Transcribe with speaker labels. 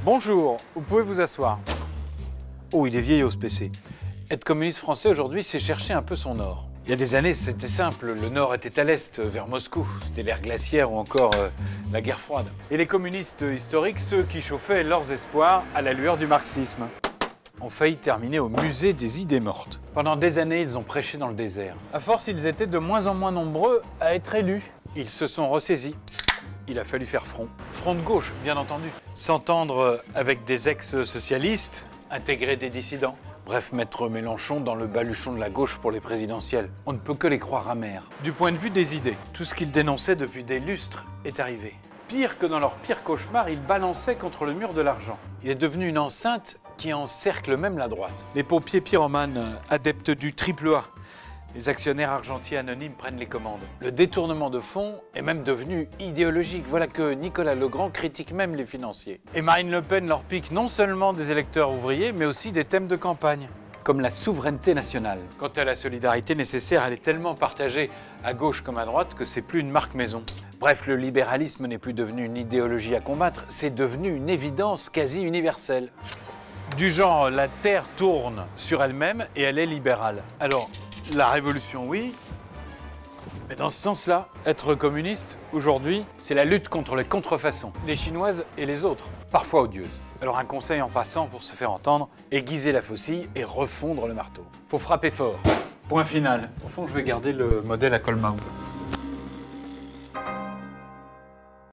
Speaker 1: Bonjour, vous pouvez vous asseoir. Oh, il est vieillot ce PC. Être communiste français aujourd'hui, c'est chercher un peu son or. Il y a des années, c'était simple. Le nord était à l'est, vers Moscou. C'était l'ère glaciaire ou encore la guerre froide. Et les communistes historiques, ceux qui chauffaient leurs espoirs à la lueur du marxisme, ont failli terminer au musée des idées mortes. Pendant des années, ils ont prêché dans le désert. À force, ils étaient de moins en moins nombreux à être élus. Ils se sont ressaisis. Il a fallu faire front. Front de gauche, bien entendu. S'entendre avec des ex-socialistes, intégrer des dissidents. Bref, mettre Mélenchon dans le baluchon de la gauche pour les présidentielles. On ne peut que les croire amers. Du point de vue des idées, tout ce qu'ils dénonçaient depuis des lustres est arrivé. Pire que dans leur pire cauchemar, ils balançaient contre le mur de l'argent. Il est devenu une enceinte qui encercle même la droite. Les pompiers pyromanes, adeptes du triple A. Les actionnaires argentiers anonymes prennent les commandes. Le détournement de fonds est même devenu idéologique. Voilà que Nicolas Legrand critique même les financiers. Et Marine Le Pen leur pique non seulement des électeurs ouvriers, mais aussi des thèmes de campagne, comme la souveraineté nationale. Quant à la solidarité nécessaire, elle est tellement partagée à gauche comme à droite que c'est plus une marque maison. Bref, le libéralisme n'est plus devenu une idéologie à combattre, c'est devenu une évidence quasi universelle. Du genre, la Terre tourne sur elle-même et elle est libérale. Alors, la révolution, oui, mais dans ce sens-là, être communiste, aujourd'hui, c'est la lutte contre les contrefaçons, les chinoises et les autres, parfois odieuses. Alors un conseil en passant pour se faire entendre, aiguiser la faucille et refondre le marteau. Faut frapper fort. Point final. Au fond, je vais garder le modèle à col Mao.